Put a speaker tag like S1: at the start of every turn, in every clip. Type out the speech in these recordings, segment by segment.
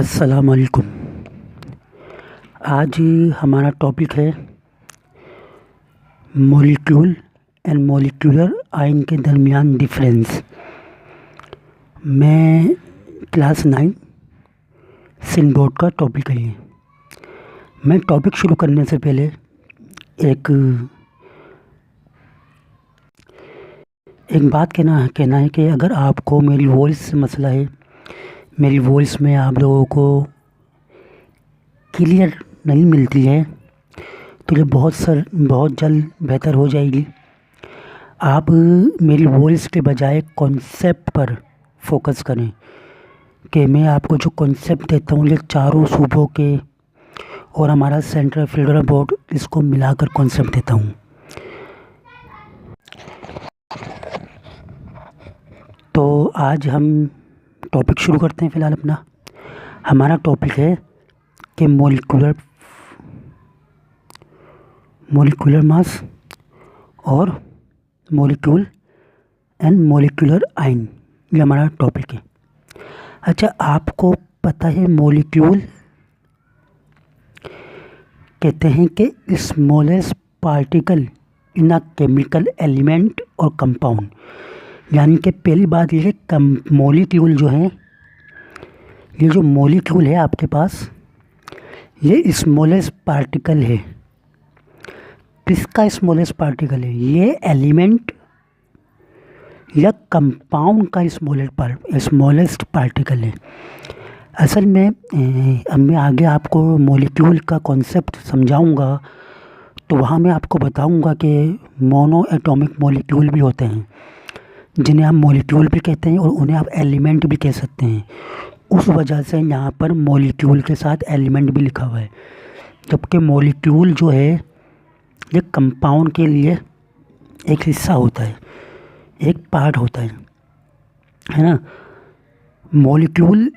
S1: अस्सलाम वालेकुम। आज हमारा टॉपिक है मॉलिक्यूल एंड मॉलिक्यूलर आयन के दरमियान डिफरेंस। मैं क्लास 9 सिंध बोर्ड का टॉपिक है ये। मैं टॉपिक शुरू करने से पहले एक बात कहना है कि अगर आपको मेरी वॉइस से मसला है, मेरी वॉइस में आप लोगों को क्लियर नहीं मिलती है, तो ये बहुत जल्द बेहतर हो जाएगी। आप मेरी वॉइस के बजाय कॉन्सेप्ट पर फोकस करें कि मैं आपको जो कॉन्सेप्ट देता हूँ ये चारों सूबों के और हमारा सेंट्रल फेडरल बोर्ड, इसको मिलाकर कॉन्सेप्ट देता हूँ। तो आज हम टॉपिक शुरू करते हैं। फ़िलहाल अपना हमारा टॉपिक है कि मॉलिक्यूलर मास और मॉलिक्यूल एंड मॉलिक्यूलर आयन, ये हमारा टॉपिक है। अच्छा, आपको पता है मॉलिक्यूल कहते हैं कि smallest particle in a chemical element और कंपाउंड। यानी कि पहली बात ये है मॉलिक्यूल जो है, ये जो मॉलिक्यूल है आपके पास, ये स्मॉलेस्ट पार्टिकल है। किसका स्मॉलेस्ट पार्टिकल है? ये एलिमेंट या कंपाउंड का स्मॉलेस्ट पार्टिकल है। असल में अब मैं आगे आपको मॉलिक्यूल का कॉन्सेप्ट समझाऊंगा, तो वहाँ मैं आपको बताऊंगा कि मोनो एटॉमिक मॉलिक्यूल भी होते हैं, जिन्हें हम मॉलिक्यूल भी कहते हैं और उन्हें आप एलिमेंट भी कह सकते हैं। उस वजह से यहाँ पर मॉलिक्यूल के साथ एलिमेंट भी लिखा हुआ है, जबकि मॉलिक्यूल जो है ये कंपाउंड के लिए एक हिस्सा होता है, एक पार्ट होता है ना। मॉलिक्यूल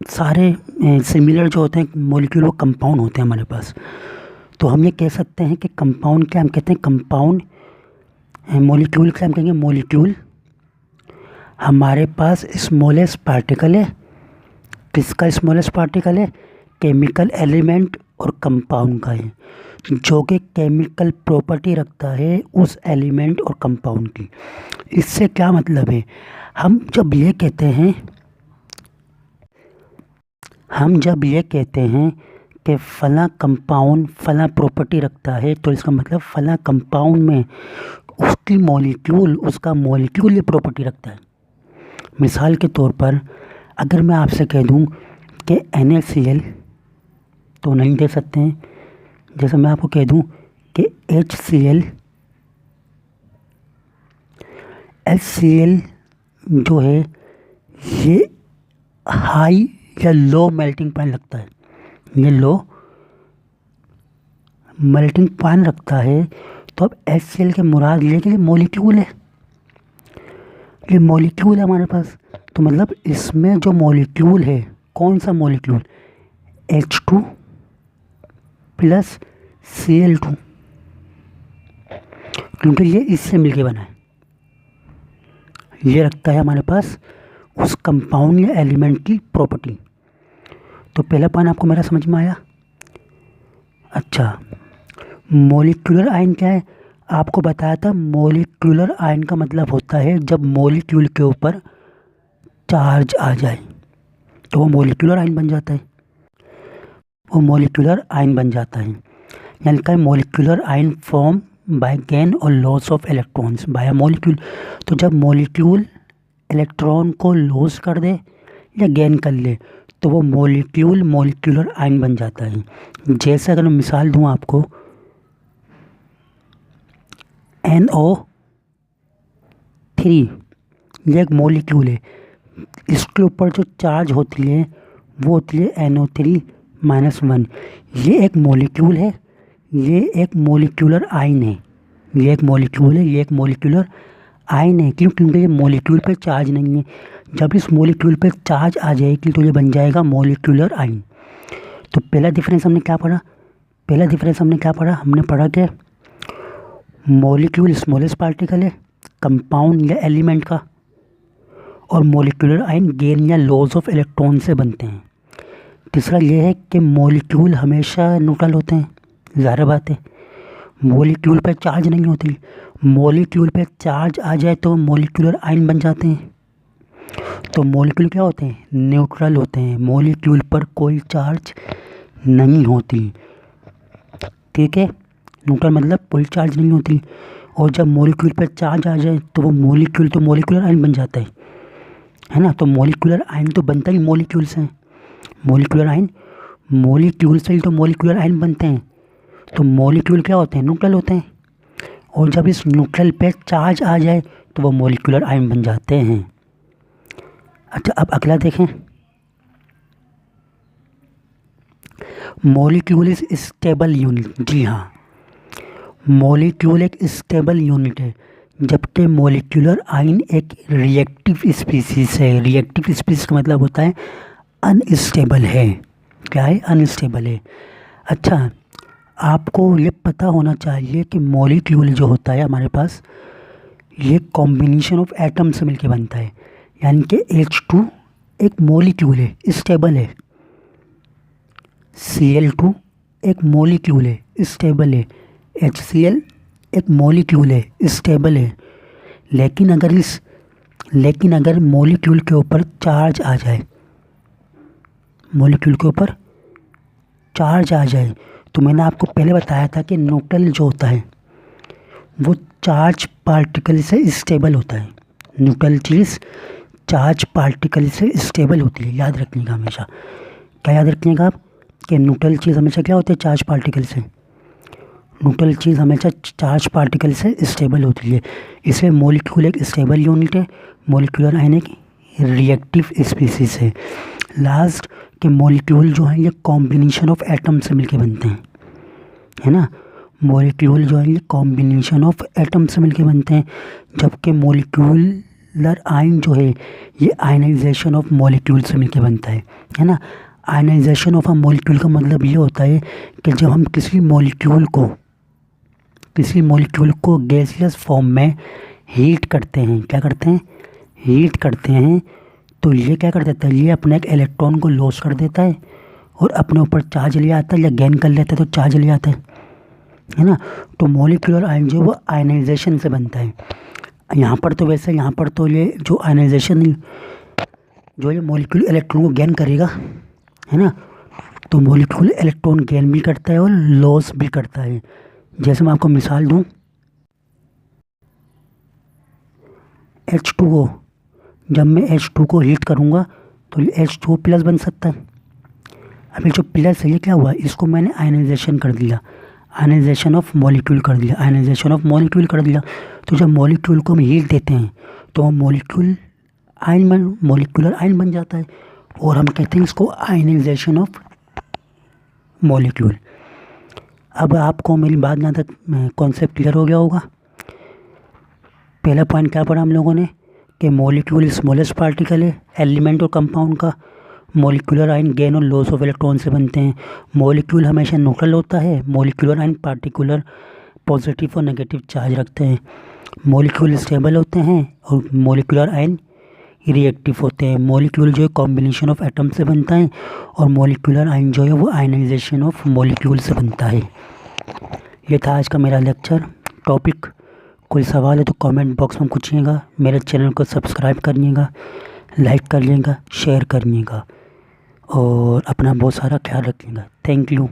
S1: सारे सिमिलर जो होते हैं मॉलिक्यूल, वो कंपाउंड होते हैं हमारे पास। तो हम ये कह सकते हैं कि कंपाउंड क्या हम कहते हैं, कंपाउंड। मॉलिक्यूल क्या हम कहेंगे, मॉलिक्यूल। हमारे पास स्मॉलेस्ट पार्टिकल है। किसका स्मॉलेस्ट पार्टिकल है? केमिकल एलिमेंट और कंपाउंड का है, जो कि केमिकल प्रॉपर्टी रखता है उस एलिमेंट और कंपाउंड की। इससे क्या मतलब है, हम जब ये कहते हैं कि फला कंपाउंड फला प्रॉपर्टी रखता है, तो इसका मतलब फला कंपाउंड में उसका मॉलिक्यूल ये प्रॉपर्टी रखता है। मिसाल के तौर पर अगर मैं आपसे कह दूं कि NaCl, तो नहीं दे सकते हैं। जैसे मैं आपको कह दूं कि HCl, HCl जो है ये हाई या लो मेल्टिंग पॉइंट रखता है, ये लो मेल्टिंग पॉइंट रखता है। तो अब HCl के मुराद ये कि मॉलिक्यूल है, ये मॉलिक्यूल है हमारे पास। तो मतलब इसमें जो मॉलिक्यूल है, कौन सा मॉलिक्यूल? H2 प्लस Cl2, क्योंकि ये इससे मिलके बना है। ये रखता है हमारे पास उस कंपाउंड या एलिमेंट की प्रॉपर्टी। तो पहला पॉइंट आपको मेरा समझ में आया। अच्छा, मॉलिक्यूलर आयन क्या है? आपको बताया था मॉलिक्यूलर आयन का मतलब होता है जब मॉलिक्यूल के ऊपर चार्ज आ जाए तो वो मॉलिक्यूलर आयन बन जाता है, यानी कि molecular ion form by gain और loss of electrons by molecule. तो जब मॉलिक्यूल इलेक्ट्रॉन को लॉस कर दे या गेन कर ले, तो वो मॉलिक्यूलर आयन बन जाता है। जैसे अगर मैं मिसाल दूँ आपको, NO3 ये एक मॉलिक्यूल है। इसके ऊपर जो चार्ज होती है वो होती है NO3-1। ये एक मॉलिक्यूल है, ये एक मॉलिक्यूलर आयन है। ये एक मॉलिक्यूलर आयन है। क्यों? क्योंकि ये मॉलिक्यूल पे चार्ज नहीं है। जब इस मॉलिक्यूल पे चार्ज आ जाएगी तो ये बन जाएगा मॉलिक्यूलर आयन। तो पहला डिफरेंस हमने क्या पढ़ा? हमने पढ़ा कि मॉलिक्यूल स्मॉलेस्ट पार्टिकल है, कंपाउंड या एलिमेंट का, और मॉलिक्यूलर आयन गेन या लॉस ऑफ इलेक्ट्रॉन से बनते हैं। तीसरा ये है कि मॉलिक्यूल हमेशा न्यूट्रल होते हैं, ज़ाहिर बात है, मॉलिक्यूल पे चार्ज नहीं होती, मॉलिक्यूल पे चार्ज आ जाए तो मॉलिक्यूलर आयन बन जाते हैं। तो मॉलिक्यूल क्या होते हैं, न्यूट्रल होते हैं, मॉलिक्यूल पर कोई चार्ज नहीं होती, ठीक है। न्यूट्रल मतलब कोई चार्ज नहीं होती, और जब मॉलिक्यूल पर चार्ज आ जाए तो वो मॉलिक्यूल तो मॉलिक्यूलर आयन बन जाता है ना। तो मॉलिक्यूलर आयन तो बनता ही मॉलिक्यूल से है, मॉलिक्यूलर आयन मॉलिक्यूल से ही तो मॉलिक्यूलर आयन बनते हैं। तो मॉलिक्यूल क्या होते हैं, न्यूट्रल होते हैं, और जब इस न्यूट्रल पे चार्ज आ जाए तो वो मॉलिक्यूलर आयन बन जाते हैं। अच्छा, अब अगला देखें, मॉलिक्यूल इज स्टेबल यूनिट। जी हाँ, मॉलिक्यूल एक स्टेबल यूनिट है, जबकि मॉलिक्यूलर आयन एक रिएक्टिव स्पीसीज है। रिएक्टिव स्पीसीज का मतलब होता है अनस्टेबल है। क्या है, अनस्टेबल है। अच्छा, आपको ये पता होना चाहिए कि मॉलिक्यूल जो होता है हमारे पास, ये कॉम्बिनेशन ऑफ एटम से मिलके बनता है, यानी कि H2 एक मॉलिक्यूल है, स्टेबल है, Cl2 एक मॉलिक्यूल है, स्टेबल है, HCl एक मॉलिक्यूल है, स्टेबल है। लेकिन अगर मॉलिक्यूल के ऊपर चार्ज आ जाए, मॉलिक्यूल के ऊपर चार्ज आ जाए, तो मैंने आपको पहले बताया था कि न्यूट्रल जो होता है वो चार्ज पार्टिकल से स्टेबल होता है। न्यूट्रल चीज़ चार्ज पार्टिकल से स्टेबल होती है, याद रखिएगा हमेशा। क्या याद रखिएगा आप, कि न्यूट्रल चीज़ हमेशा क्या होती है, चार्ज पार्टिकल से, न्यूट्रल चीज़ हमेशा चार्ज पार्टिकल से स्टेबल होती है। इसमें मॉलिक्यूल एक स्टेबल यूनिट है, मॉलिक्यूलर आयन एक रिएक्टिव स्पीसीज है। लास्ट के मॉलिक्यूल जो है ये कॉम्बिनेशन ऑफ एटम से मिलके बनते हैं, है ना। मॉलिक्यूल जो है ये कॉम्बिनेशन ऑफ एटम से मिलके बनते हैं, जबकि मॉलिक्यूलर आयन जो है ये आयनाइजेशन ऑफ मॉलिक्यूल से मिलके बनता है ना। आयनाइजेशन ऑफ अ मॉलिक्यूल का मतलब ये होता है कि जब हम किसी मॉलिक्यूल को गैसियस फॉर्म में हीट करते हैं, क्या करते हैं, हीट करते हैं, तो ये क्या कर देता है, ये अपने एक इलेक्ट्रॉन को लॉस कर देता है और अपने ऊपर चार्ज ले आता है, या गेन कर लेता है तो चार्ज ले आता है ना। तो मॉलिक्यूलर आयन जो वो आयनाइजेशन से बनता है। यहाँ पर तो वैसे यहाँ पर तो ये जो आयनाइजेशन जो ये मॉलिक्यूल इलेक्ट्रॉन को गेन करेगा, है ना, तो मॉलिक्यूल इलेक्ट्रॉन गेन भी करता है और लॉस भी करता है। जैसे मैं आपको मिसाल दूँ, H2O, जब मैं H2 को हीट करूँगा तो ये H2O प्लस बन सकता है। अभी जो प्लस है ये क्या हुआ, इसको मैंने आयनाइजेशन कर दिया, आयनाइजेशन ऑफ मॉलिक्यूल कर दिया, आयनाइजेशन ऑफ मॉलिक्यूल कर दिया। तो जब मॉलिक्यूल को हम हीट देते हैं तो वो मॉलिक्यूलर आयन बन जाता है, और हम कहते हैं इसको आयनाइजेशन ऑफ मॉलिक्यूल। अब आपको मेरी बात जहाँ तक कॉन्सेप्ट क्लियर हो गया होगा। पहला पॉइंट क्या पढ़ा हम लोगों ने, कि मॉलिक्यूल स्मॉलेस्ट पार्टिकल है, एलिमेंट और कंपाउंड का। मॉलिक्यूलर आयन गेन और लॉस ऑफ इलेक्ट्रॉन से बनते हैं। मॉलिक्यूल हमेशा न्यूट्रल होता है। मॉलिक्यूलर आयन पार्टिकुलर पॉजिटिव और नेगेटिव चार्ज रखते हैं। मॉलिक्यूल स्टेबल होते हैं और मॉलिक्यूलर आयन रिएक्टिव होते हैं। मॉलिक्यूल जो है कॉम्बिनेशन ऑफ एटम से बनता है, और मॉलिक्यूलर आयन जो है वो आयनाइजेशन ऑफ मॉलिक्यूल से बनता है। ये था आज का मेरा लेक्चर टॉपिक। कोई सवाल है तो कमेंट बॉक्स में पूछिएगा। मेरे चैनल को सब्सक्राइब करिएगा, लाइक करिएगा, शेयर करिएगा, और अपना बहुत सारा ख्याल रखिएगा। Thank you.